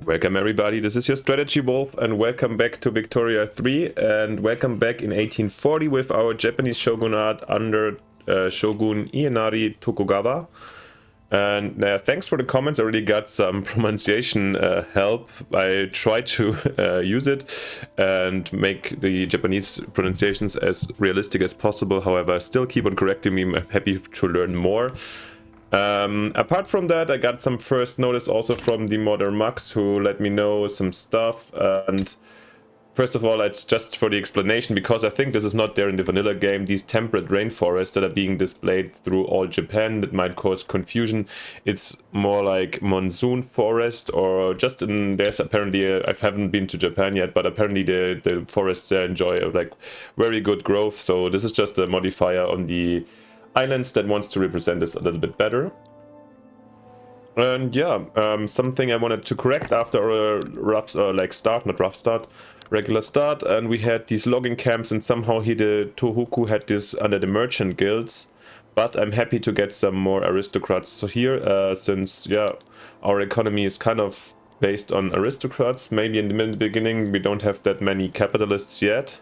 Welcome everybody, this is your Strategy Wolf and welcome back to Victoria 3 and welcome back in 1840 with our Japanese shogunate under Shogun Ienari Tokugawa. And thanks for the comments, I really got some pronunciation help. I tried to use it and make the Japanese pronunciations as realistic as possible, however I still keep on correcting me, I'm happy to learn more. Apart from that, I got some first notice also from the modder mugs who let me know some stuff, and first of all, it's just for the explanation, because I think this is not there in the vanilla game, these temperate rainforests that are being displayed through all Japan that might cause confusion. It's more like monsoon forest, or just in, there's apparently, I haven't been to Japan yet, but apparently the forests there enjoy like very good growth, so this is just a modifier on the islands that wants to represent this a little bit better. And yeah, something I wanted to correct after a rough, regular start, and we had these logging camps, and somehow here the Tohoku had this under the merchant guilds, but I'm happy to get some more aristocrats here, since yeah, our economy is kind of based on aristocrats. Maybe in the beginning we don't have that many capitalists yet,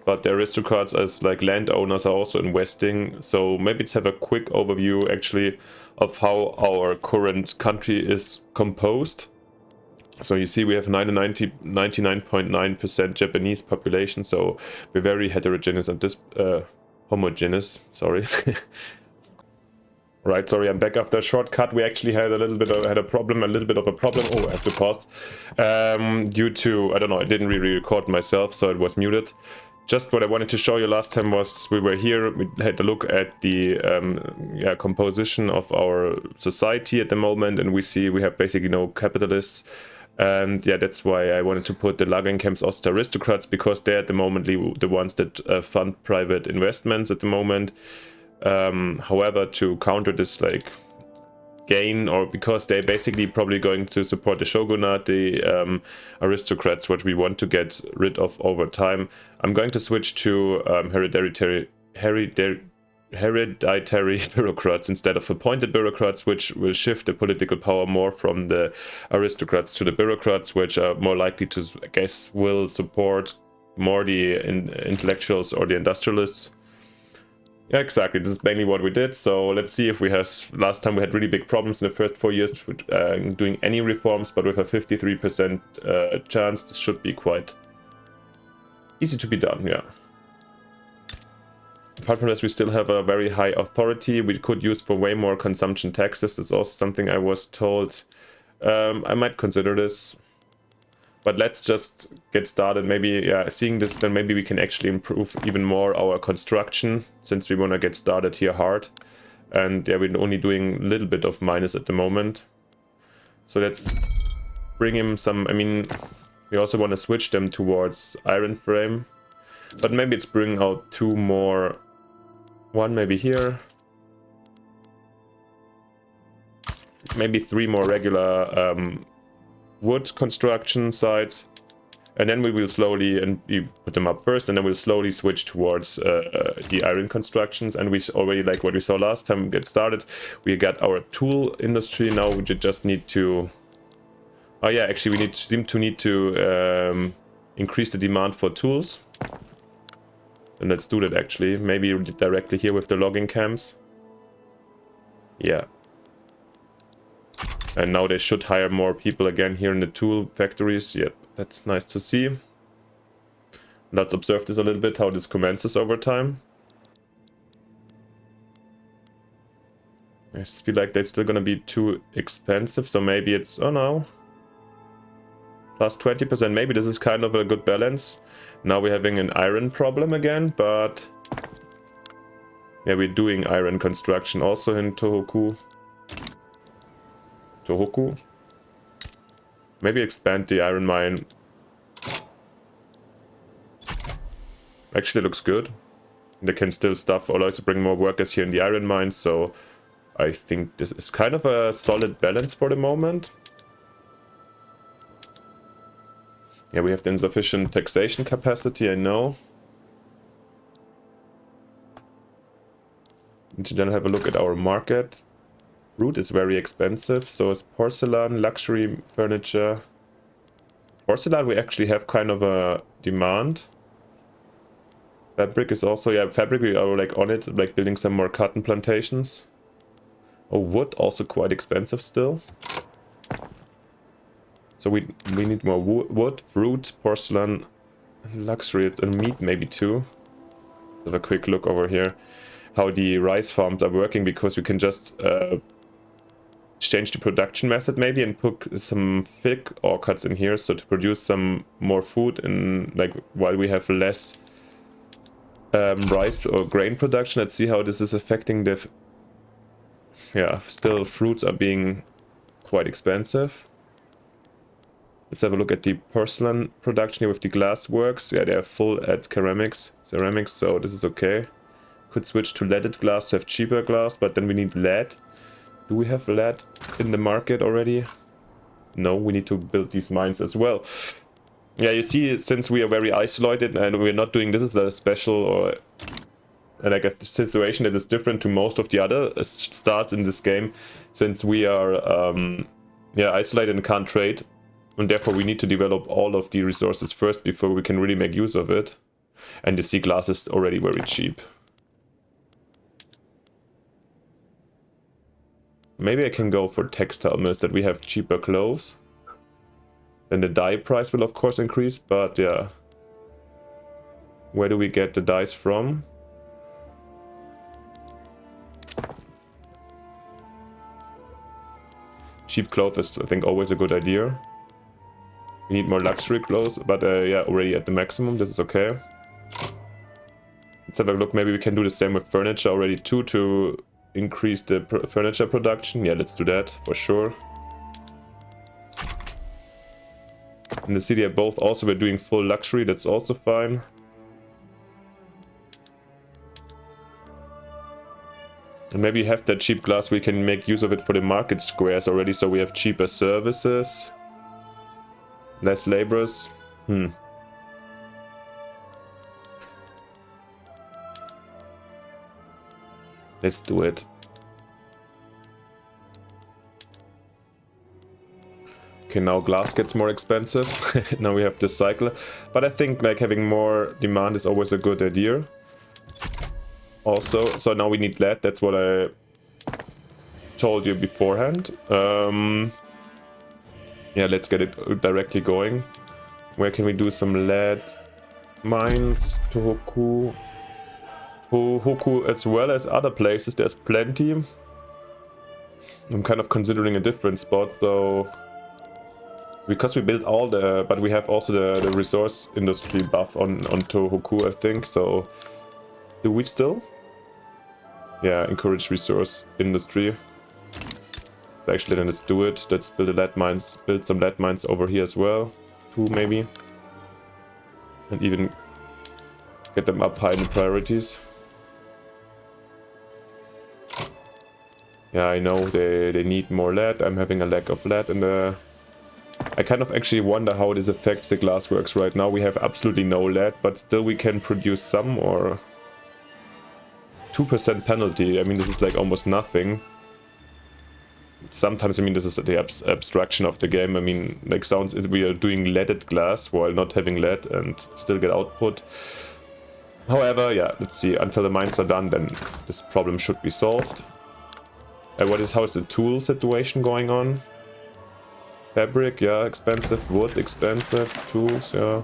but the aristocrats as like landowners are also investing, so maybe let's have a quick overview actually of how our current country is composed. So you see we have 99.9% Japanese population, so we're very heterogeneous and this homogeneous, sorry. Right, sorry, I'm back after a short cut. We actually had a little bit of a problem. Oh, I have to pause. Due to, I don't know, I didn't really record myself, so it was muted. Just what I wanted to show you last time was we were here, we had a look at the composition of our society at the moment, and we see we have basically no capitalists. And yeah, that's why I wanted to put the logging camps also to aristocrats, because they're at the moment the ones that fund private investments at the moment. However, to counter this like gain, or because they're basically probably going to support the shogunate, the aristocrats, what we want to get rid of over time, I'm going to switch to hereditary bureaucrats instead of appointed bureaucrats, which will shift the political power more from the aristocrats to the bureaucrats, which are more likely to, I guess, will support more the intellectuals or the industrialists. Yeah, exactly, this is mainly what we did. So let's see if we have, last time we had really big problems in the first 4 years with doing any reforms, but with a 53% chance this should be quite easy to be done, yeah. Apart from this, we still have a very high authority we could use for way more consumption taxes. That's also something I was told. I might consider this. But let's just get started. Maybe, yeah, seeing this, then maybe we can actually improve even more our construction, since we want to get started here hard. And yeah, we're only doing a little bit of minus at the moment. So let's bring him some, I mean, we also want to switch them towards iron frame. But maybe it's bring out two more, one maybe here. Maybe three more regular wood construction sites, and then we will slowly, and we put them up first, and then we'll slowly switch towards the iron constructions. And we already, like what we saw last time, get started. We got our tool industry. Now we just need to, oh yeah, actually we seem to need to increase the demand for tools. And let's do that actually, maybe directly here with the logging camps. Yeah. And now they should hire more people again here in the tool factories. Yep, that's nice to see. Let's observe this a little bit, how this commences over time. I just feel like they're still gonna be too expensive, so maybe it's, oh no, plus 20%. Maybe this is kind of a good balance. Now we're having an iron problem again, but yeah, we're doing iron construction also in Tohoku. Maybe expand the iron mine. Actually looks good. They can still stuff or also bring more workers here in the iron mine, so I think this is kind of a solid balance for the moment. Yeah, we have the insufficient taxation capacity, I know. Need to then have a look at our market. Root is very expensive, so is porcelain, luxury furniture. Porcelain, we actually have kind of a demand. Fabric is also, yeah, fabric, we are like on it, like building some more cotton plantations. Oh, wood, also quite expensive still. So we need more wood, fruit, porcelain, luxury, and meat maybe too. Have a quick look over here how the rice farms are working, because we can just change the production method maybe and put some fig orchards in here, so to produce some more food in, like, while we have less rice or grain production. Let's see how this is affecting the yeah, still fruits are being quite expensive. Let's have a look at the porcelain production here with the glass works. Yeah, they are full at ceramics, so this is okay. Could switch to leaded glass to have cheaper glass, but then we need lead. Do we have lead in the market already? No, we need to build these mines as well. Yeah, you see, since we are very isolated and we're not doing this as a special or like a situation that is different to most of the other starts in this game, since we are yeah, isolated and can't trade, and therefore we need to develop all of the resources first before we can really make use of it. And the sea glass is already very cheap. Maybe I can go for textile mills that we have cheaper clothes. Then the dye price will of course increase, but yeah. Where do we get the dyes from? Cheap clothes is, I think, always a good idea. We need more luxury clothes, but yeah, already at the maximum, this is okay. Let's have a look, maybe we can do the same with furniture already too, to increase the furniture production. Yeah, let's do that for sure. In the city at both also we're doing full luxury, that's also fine. And maybe have that cheap glass, we can make use of it for the market squares already, so we have cheaper services. Less laborers. Let's do it. Okay, now glass gets more expensive. Now we have this cycle. But I think like having more demand is always a good idea. Also, so now we need lead. That's what I told you beforehand. Yeah, let's get it directly going. Where can we do some lead mines? Tohoku. Tohoku as well as other places. There's plenty. I'm kind of considering a different spot though. Because we built all the, but we have also the resource industry buff on Tohoku, I think. So do we still? Yeah, encourage resource industry. So actually, then let's do it. Let's build a lead mines, build some lead mines over here as well. 2 maybe. And even get them up high in the priorities. Yeah, I know they need more lead. I'm having a lack of lead in the... I kind of actually wonder how this affects the glassworks right now. We have absolutely no lead, but still we can produce some, or 2% penalty. I mean, this is like almost nothing. Sometimes, I mean, this is the abstraction of the game. I mean, like, sounds we are doing leaded glass while not having lead and still get output. However, yeah, let's see. Until the mines are done, then this problem should be solved. How is the tool situation going on? Fabric, yeah, expensive. Wood, expensive. Tools, yeah.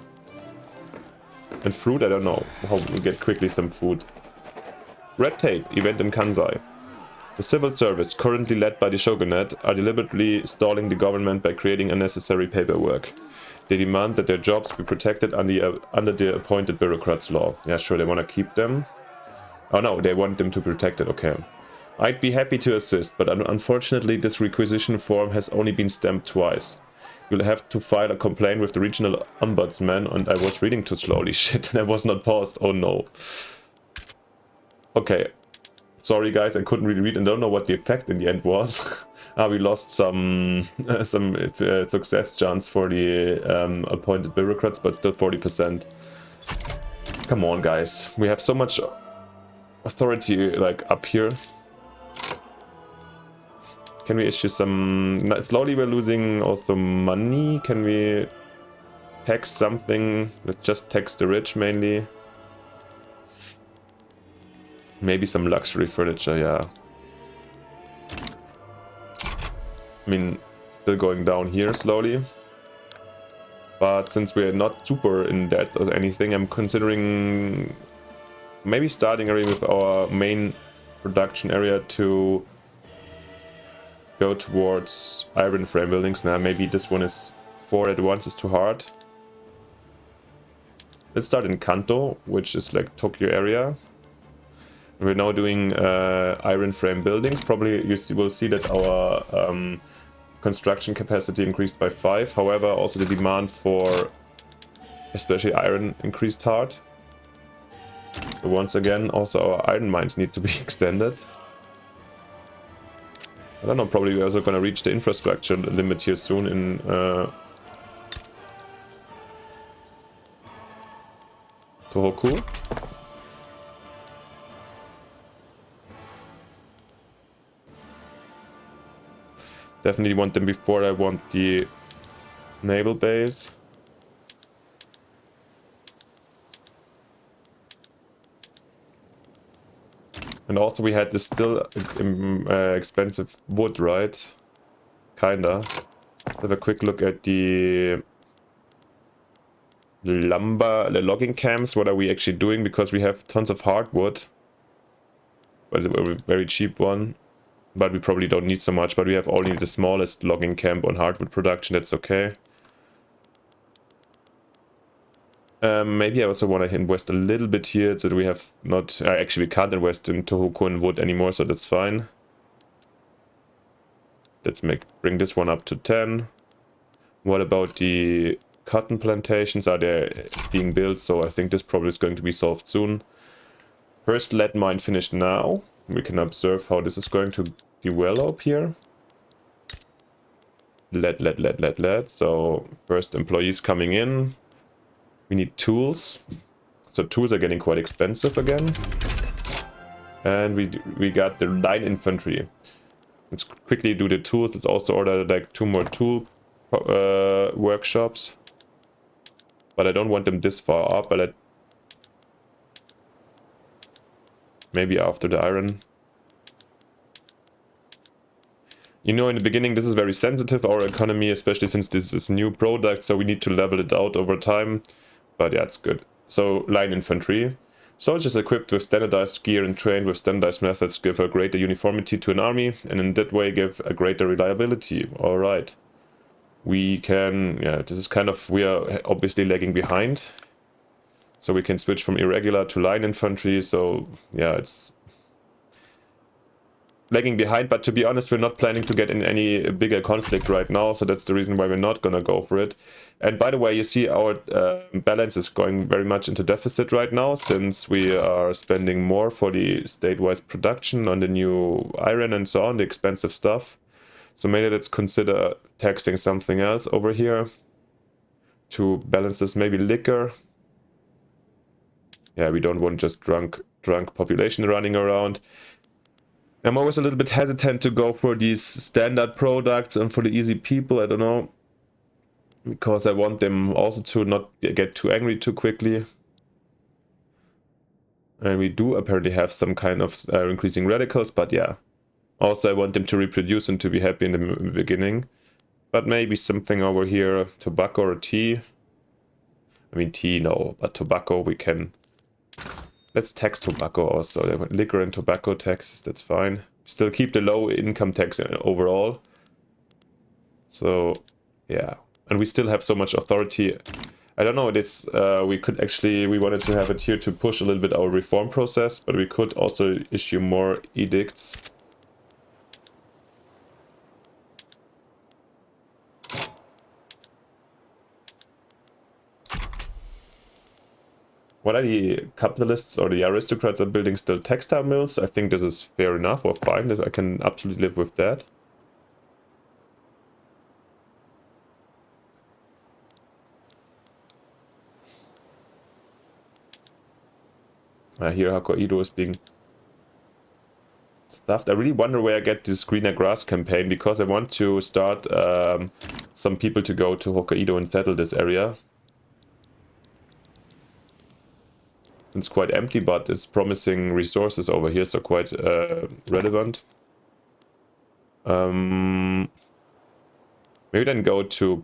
And fruit, I don't know how we get quickly some food. Red tape, event in Kansai. The civil service, currently led by the Shogunate, are deliberately stalling the government by creating unnecessary paperwork. They demand that their jobs be protected under the appointed bureaucrats law. Yeah, sure, they want to keep them. Oh no, they want them to protect it, okay. I'd be happy to assist, but unfortunately this requisition form has only been stamped twice. You'll have to file a complaint with the regional ombudsman, and I was reading too slowly, shit, and I was not paused, oh no. Okay, sorry guys, I couldn't really read and don't know what the effect in the end was. We lost some success chance for the appointed bureaucrats, but still 40%. Come on guys, we have so much authority like up here. Can we issue some... Slowly we're losing also money. Can we tax something. Let's just tax the rich mainly. Maybe some luxury furniture, yeah. I mean, still going down here slowly. But since we're not super in debt or anything, I'm considering maybe starting already with our main production area to go towards iron frame buildings. Now maybe this one is 4 at once is too hard. Let's start in Kanto, which is like Tokyo area. We're now doing iron frame buildings. Probably will see that our construction capacity increased by 5. However, also the demand for especially iron increased hard. So once again, also our iron mines need to be extended. I don't know, probably we're also going to reach the infrastructure limit here soon in Tohoku. Definitely want them before I want the naval base. And also we had this still expensive wood, right? Kinda. Let's have a quick look at the lumber, the logging camps. What are we actually doing? Because we have tons of hardwood. But it's a very cheap one. But we probably don't need so much. But we have only the smallest logging camp on hardwood production. That's okay. Maybe I also want to invest a little bit here so that we have not... actually, we can't invest in Tohoku and wood anymore, so that's fine. Let's bring this one up to 10. What about the cotton plantations? Are they being built? So I think this probably is going to be solved soon. First lead mine finished now. We can observe how this is going to develop here. Lead. So first employees coming in. We need tools. So tools are getting quite expensive again. And we got the line infantry. Let's quickly do the tools. Let's also order like 2 more tool workshops. But I don't want them this far up. But maybe after the iron. You know, in the beginning this is very sensitive, our economy, especially since this is new product. So we need to level it out over time. But yeah, it's good. So, line infantry. Soldiers equipped with standardized gear and trained with standardized methods give a greater uniformity to an army, and in that way give a greater reliability. Alright. We can... yeah, this is kind of... we are obviously lagging behind. So we can switch from irregular to line infantry, so... yeah, it's... lagging behind, but to be honest, we're not planning to get in any bigger conflict right now, so that's the reason why we're not gonna go for it. And by the way, you see our balance is going very much into deficit right now, since we are spending more for the state-wise production on the new iron and so on, the expensive stuff. So maybe let's consider taxing something else over here to balance this, maybe liquor. Yeah, we don't want just drunk population running around. I'm always a little bit hesitant to go for these standard products and for the easy people, I don't know. Because I want them also to not get too angry too quickly. And we do apparently have some kind of increasing radicals, but yeah. Also I want them to reproduce and to be happy in the beginning. But maybe something over here, tobacco or tea. I mean tea, no, but tobacco we can... let's tax tobacco also. Liquor and tobacco taxes, that's fine. Still keep the low income tax overall. So, yeah. And we still have so much authority. I don't know, this we could actually, we wanted to have it here to push a little bit our reform process, but we could also issue more edicts. What are the capitalists or the aristocrats are building still textile mills? I think this is fair enough or fine. I can absolutely live with that. Here Hokkaido is being stuffed. I really wonder where I get this greener grass campaign, because I want to start some people to go to Hokkaido and settle this area. It's quite empty, but it's promising resources over here, so quite relevant. Maybe then go to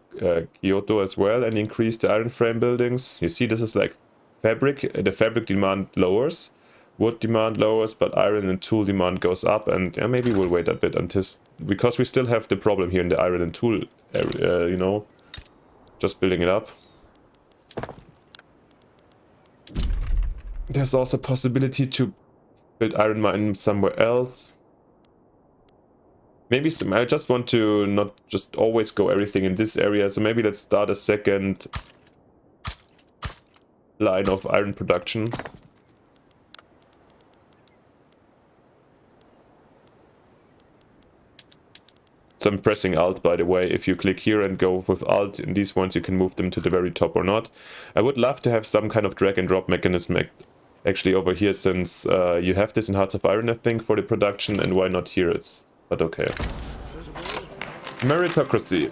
Kyoto as well and increase the iron frame buildings. You see, this is like fabric. The fabric demand lowers, wood demand lowers, but iron and tool demand goes up. And yeah, maybe we'll wait a bit until, because we still have the problem here in the iron and tool area, you know, just building it up. There's also a possibility to build iron mine somewhere else. Maybe some, I just want to not just always go everything in this area, so maybe let's start a second line of iron production. So I'm pressing Alt, by the way. If you click here and go with Alt in these ones, you can move them to the very top or not. I would love to have some kind of drag and drop mechanism actually over here, since you have this in Hearts of Iron, I think, for the production, and why not here? But okay. Meritocracy.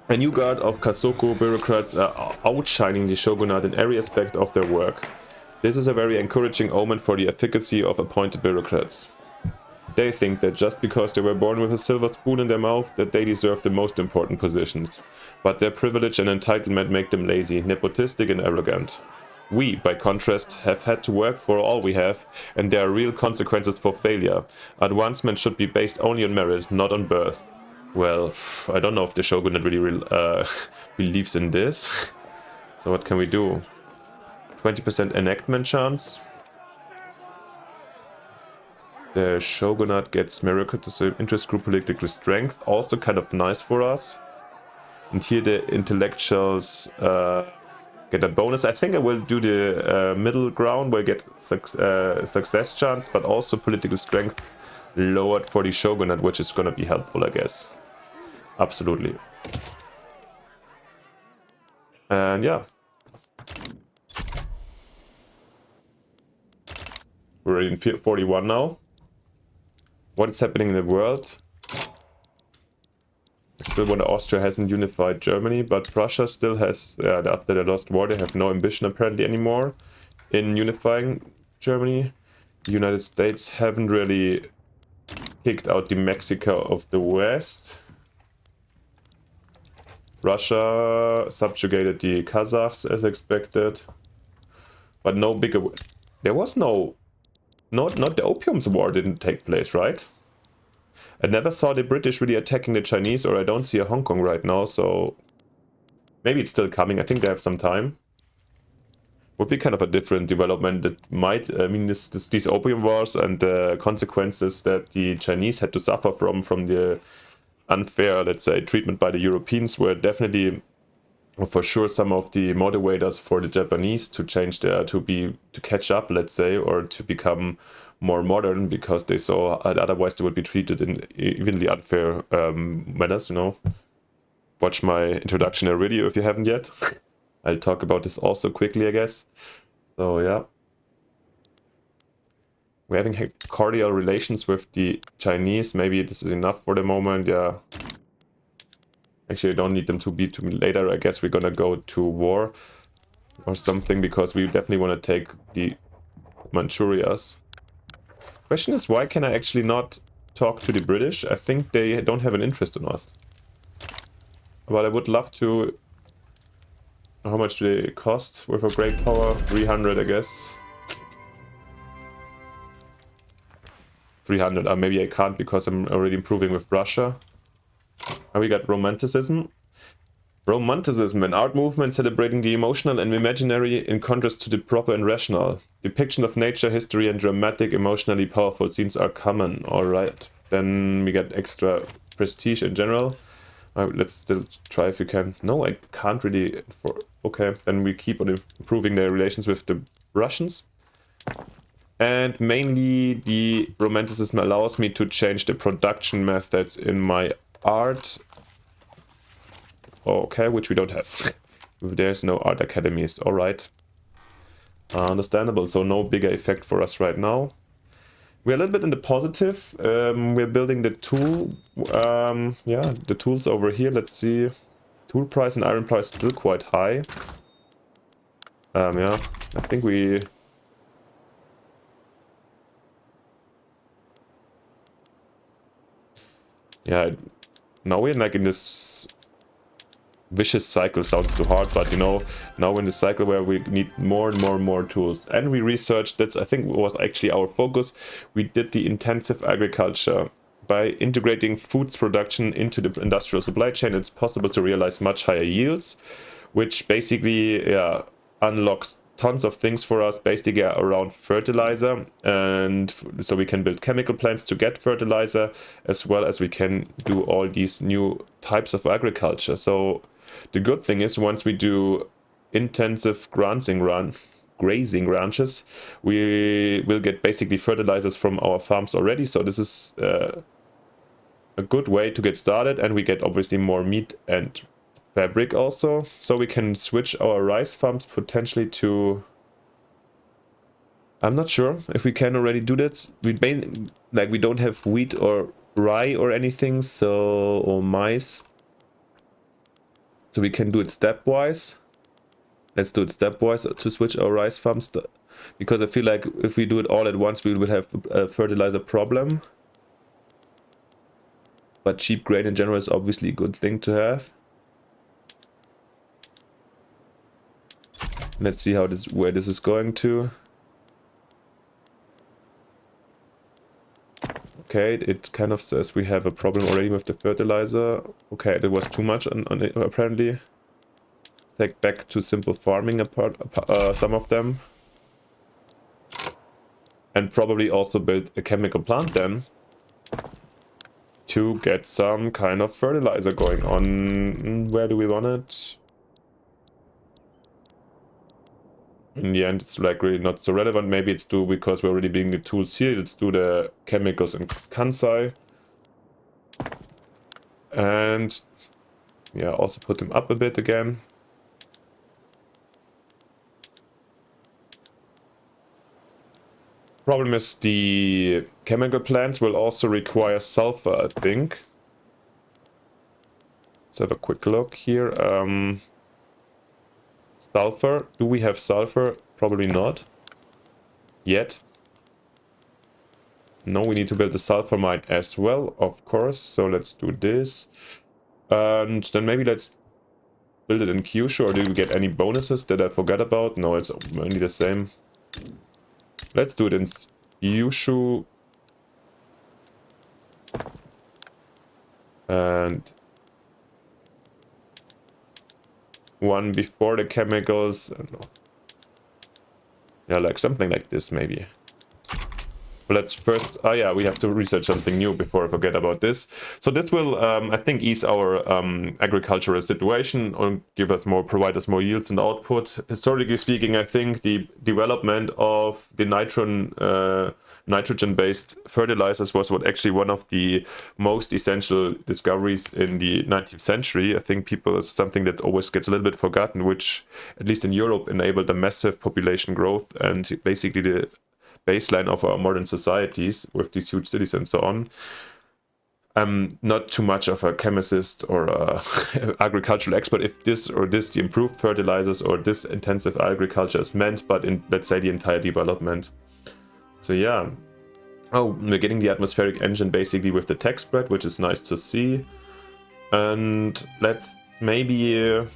A new guard of Kasoku bureaucrats are outshining the Shogunate in every aspect of their work. This is a very encouraging omen for the efficacy of appointed bureaucrats. They think that just because they were born with a silver spoon in their mouth, that they deserve the most important positions. But their privilege and entitlement make them lazy, nepotistic and arrogant. We, by contrast, have had to work for all we have, and there are real consequences for failure. Advancement should be based only on merit, not on birth. Well, I don't know if the Shogunate really believes in this. So what can we do? 20% enactment chance. The Shogunate gets meritocracy, interest group political strength. Also kind of nice for us. And here the intellectuals get a bonus. I think I will do the middle ground where I get success chance, but also political strength lowered for the Shogunate, which is gonna be helpful, I guess. Absolutely. And yeah. We're in 41 now. What is happening in the world? Still, when Austria hasn't unified Germany, but Prussia still has, after the lost war, they have no ambition apparently anymore in unifying Germany. The United States haven't really kicked out the Mexico of the West. Russia subjugated the Kazakhs as expected, but no bigger. There was no, not the Opium War didn't take place, right? I never saw the British really attacking the Chinese, or I don't see a Hong Kong right now, so maybe it's still coming. I think they have some time. Would be kind of a different development that might, I mean, these Opium Wars and the consequences that the Chinese had to suffer from the unfair, let's say, treatment by the Europeans were definitely, for sure, some of the motivators for the Japanese to change their, to catch up, let's say, or to become more modern, because they saw otherwise they would be treated in evenly unfair manners, you know. Watch my introductory video if you haven't yet. I'll talk about this also quickly, I guess. So yeah. We're having cordial relations with the Chinese. Maybe this is enough for the moment, yeah. Actually, I don't need them to beat to me later. I guess we're gonna go to war or something, because we definitely want to take the Manchurias. Question is, why can I actually not talk to the British? I think they don't have an interest in us. But I would love to. How much do they cost with a great power? 300, I guess. 300. Maybe I can't because I'm already improving with Russia. And we got Romanticism. Romanticism, an art movement celebrating the emotional and imaginary in contrast to the proper and rational. Depiction of nature, history, and dramatic, emotionally powerful scenes are common. Alright. Then we get extra prestige in general. Let's still try if we can. No, I can't really. Okay, then we keep on improving their relations with the Russians. And mainly the Romanticism allows me to change the production methods in my art. Okay, which we don't have. There's no art academies. Alright. Understandable. So no bigger effect for us right now. We're a little bit in the positive. We're building the tool. Yeah, the tools over here. Let's see. Tool price and iron price still quite high. Yeah, I think we yeah, now we're like in this vicious cycle. Sounds too hard, but you know, now we're in the cycle where we need more and more tools. And we researched, that's I think was actually our focus. We did the intensive agriculture. By integrating foods production into the industrial supply chain, it's possible to realize much higher yields, which basically unlocks tons of things for us, basically around fertilizer. And so we can build chemical plants to get fertilizer, as well as we can do all these new types of agriculture. So the good thing is, once we do intensive grazing ranches, we will get basically fertilizers from our farms already. So this is a good way to get started, and we get obviously more meat and fabric also. So we can switch our rice farms potentially to, I'm not sure if we can already do that. We don't have wheat or rye or anything, so, or maize. So we can do it stepwise. Let's do it stepwise to switch our rice farms, because I feel like if we do it all at once, we would have a fertilizer problem. But cheap grain in general is obviously a good thing to have. Let's see where this is going to. Okay, it kind of says we have a problem already with the fertilizer. Okay, there was too much on it apparently. Take back to simple farming some of them. And probably also build a chemical plant then, to get some kind of fertilizer going on. Where do we want it? In the end, it's like really not so relevant. Maybe it's do, because we're already building the tools here, let's do the chemicals in Kansai. And yeah, also put them up a bit again. Problem is the chemical plants will also require sulfur, I think. Let's have a quick look here. Sulfur. Do we have sulfur? Probably not. Yet. No, we need to build the sulfur mine as well, of course. So let's do this. And then maybe let's build it in Kyushu. Or do we get any bonuses that I forgot about? No, it's only the same. Let's do it in Kyushu. And one before the chemicals. Yeah, like something like this maybe. But let's first, oh yeah, we have to research something new before I forget about this. So this will, I think, ease our agricultural situation and provide us more yields and output. Historically speaking, I think the development of the nitrogen-based fertilizers was actually one of the most essential discoveries in the 19th century. I think it's something that always gets a little bit forgotten, which at least in Europe enabled a massive population growth and basically the baseline of our modern societies with these huge cities and so on. I'm not too much of a chemist or a agricultural expert if this or this, the improved fertilizers or this intensive agriculture is meant, but in, let's say, the entire development. So yeah. Oh, we're getting the atmospheric engine basically with the tech spread, which is nice to see. And let's maybe...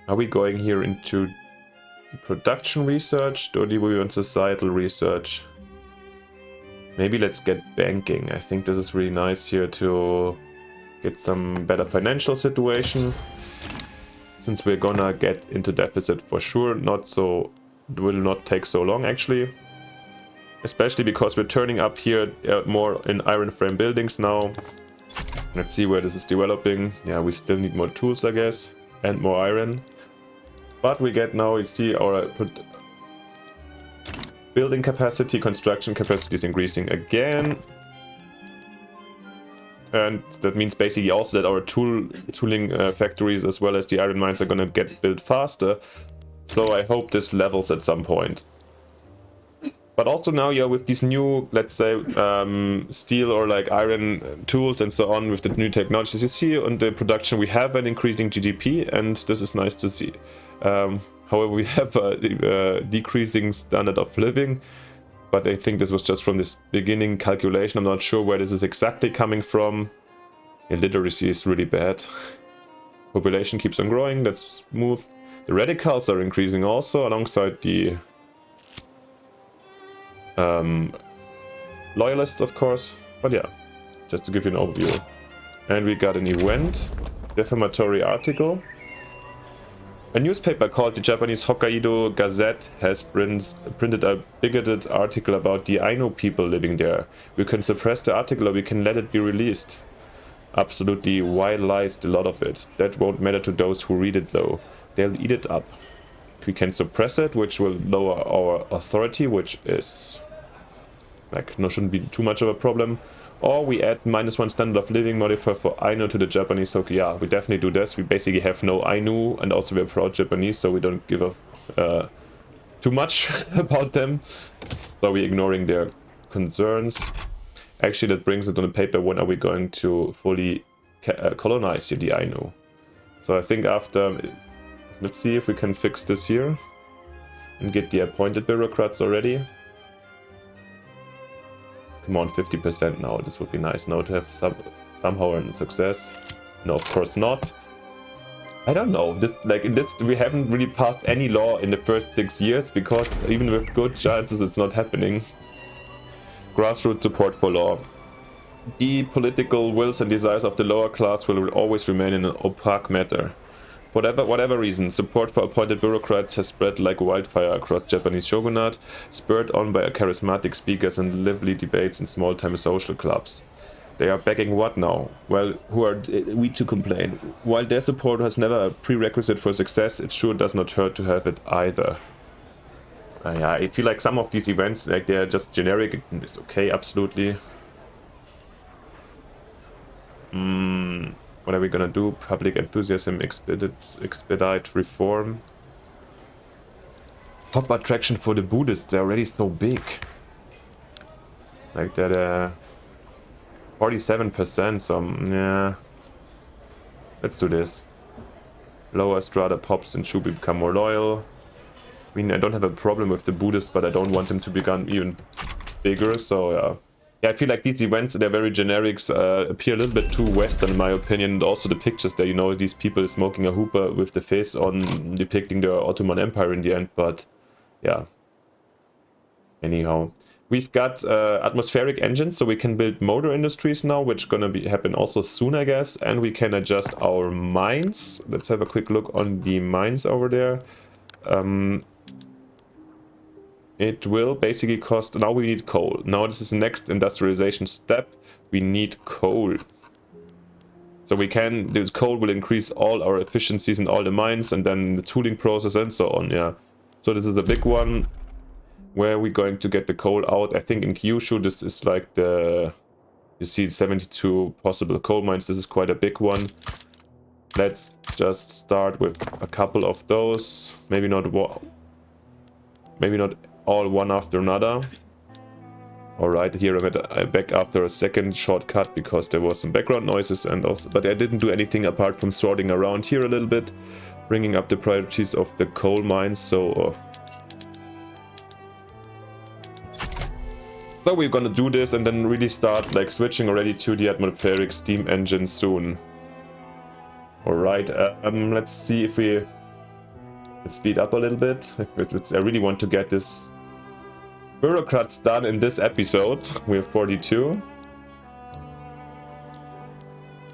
are we going here into production research, or do we want societal research? Maybe let's get banking. I think this is really nice here to get some better financial situation, since we're gonna get into deficit for sure. Will not take so long actually, especially because we're turning up here more in iron frame buildings now. Let's see where this is developing. Yeah, we still need more tools, I guess, and more iron. But we get now, you see, our building capacity, construction capacity is increasing again. And that means basically also that our tooling factories as well as the iron mines are going to get built faster. So I hope this levels at some point. But also now, yeah, with these new, let's say, steel or like iron tools and so on, with the new technologies, you see on the production we have an increasing GDP, and this is nice to see. However, we have a decreasing standard of living. but I think this was just from this beginning calculation. I'm not sure where this is exactly coming from. Illiteracy is really bad. Population keeps on growing, that's smooth. The radicals are increasing also alongside the loyalists, of course. But yeah, just to give you an overview. And we got an event, defamatory article. A newspaper called the Japanese Hokkaido Gazette has printed a bigoted article about the Ainu people living there. We can suppress the article or we can let it be released. Absolutely wild lies, a lot of it. That won't matter to those who read it though. They'll eat it up. We can suppress it, which will lower our authority, which is like shouldn't be too much of a problem. Or we add -1 standard of living modifier for Ainu to the Japanese. So yeah, we definitely do this. We basically have no Ainu, and also we're proud Japanese, so we don't give a too much about them. So we're ignoring their concerns. Actually, that brings it on the paper. When are we going to fully colonize the Ainu? So I think after, let's see if we can fix this here and get the appointed bureaucrats already. Come on, 50% now. This would be nice now to have somehow a success. No, of course not. I don't know. This we haven't really passed any law in the first 6 years, because even with good chances it's not happening. Grassroots support for law. The political wills and desires of the lower class will always remain an opaque matter. Whatever reason, support for appointed bureaucrats has spread like wildfire across Japanese shogunate, spurred on by charismatic speakers and lively debates in small-time social clubs. They are begging what now? Well, who are we to complain? While their support has never a prerequisite for success, it sure does not hurt to have it either. Yeah, I feel like some of these events, like they're just generic. It's okay, absolutely. What are we gonna do? Public enthusiasm, expedite reform. Top attraction for the Buddhists, they're already so big. Like that, 47%, so yeah. Let's do this. Lower strata pops and should become more loyal. I mean, I don't have a problem with the Buddhists, but I don't want them to become even bigger, so yeah. Yeah, I feel like these events, they're very generics, appear a little bit too Western in my opinion, and also the pictures there, you know, these people smoking a hookah with the face on, depicting the Ottoman Empire in the end, but yeah. Anyhow, we've got atmospheric engines, so we can build motor industries now, which gonna happen also soon, I guess, and we can adjust our mines. Let's have a quick look on the mines over there. It will basically cost, now we need coal. Now this is the next industrialization step. We need coal. So we can, this coal will increase all our efficiencies in all the mines, and then the tooling process and so on, yeah. So this is the big one. Where are we going to get the coal out? I think in Kyushu this is like the, you see 72 possible coal mines. This is quite a big one. Let's just start with a couple of those. Maybe not all one after another. Alright, here I'm back after a second shortcut because there was some background noises, and also, but I didn't do anything apart from sorting around here a little bit, bringing up the priorities of the coal mines. So we're gonna do this and then really start like switching already to the atmospheric steam engine soon. Alright, let's see if we let's speed up a little bit. I really want to get this bureaucrats done in this episode. We have 42.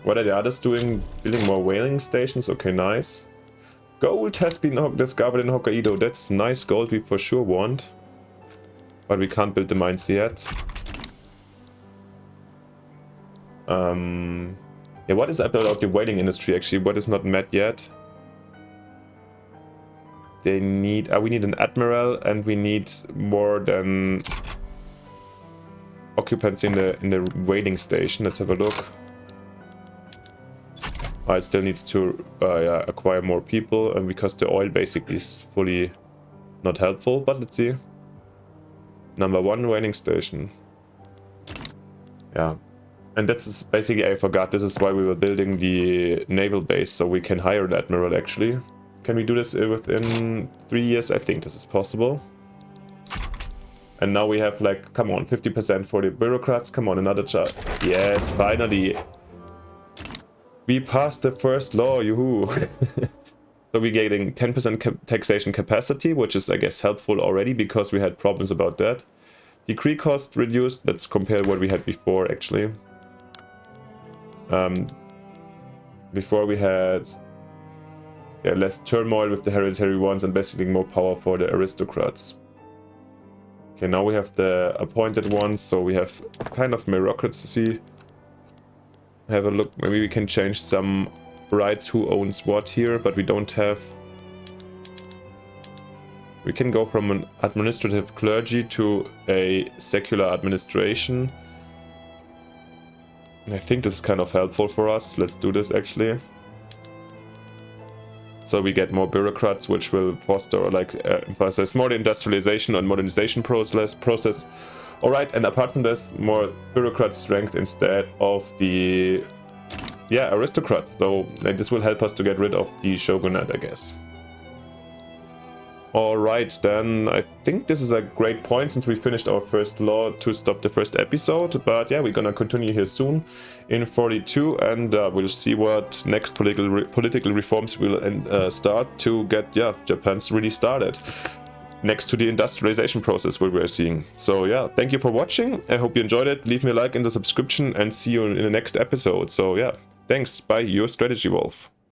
What are the others doing? Building more whaling stations? Okay, nice. Gold has been discovered in Hokkaido. That's nice gold we for sure want. But we can't build the mines yet. Yeah, what is about the whaling industry actually? What is not met yet? They need, we need an admiral, and we need more than occupants in the whaling station. Let's have a look. It still needs to yeah, acquire more people, and because the oil basically is fully not helpful. But let's see. Number 1 whaling station. Yeah, and that's basically, I forgot. This is why we were building the naval base, so we can hire an admiral actually. Can we do this within 3 years? I think this is possible. And now we have like, come on, 50% for the bureaucrats. Come on, another chart. Yes, finally. We passed the first law, yoo-hoo. So we're getting 10% taxation capacity, which is, I guess, helpful already because we had problems about that. Decree cost reduced. Let's compare what we had before, actually. Before we had less turmoil with the hereditary ones and basically more power for the aristocrats. Okay, now we have the appointed ones, so we have kind of bureaucracy. Have a look, maybe we can change some rights who owns what here, but we don't have... We can go from an administrative clergy to a secular administration. I think this is kind of helpful for us. Let's do this actually. So we get more bureaucrats, which will foster, like, emphasize more the industrialization and modernization process. Alright, and apart from this, more bureaucrat strength instead of the, aristocrats. So like, this will help us to get rid of the shogunate, I guess. Alright, then I think this is a great point since we finished our first law to stop the first episode. But yeah, we're gonna continue here soon in 42, and we'll see what next political reforms will start to get, Japan's really started. Next to the industrialization process what we're seeing. So yeah, thank you for watching. I hope you enjoyed it. Leave me a like in the subscription and see you in the next episode. So yeah, thanks. Bye, your Strategy Wolf.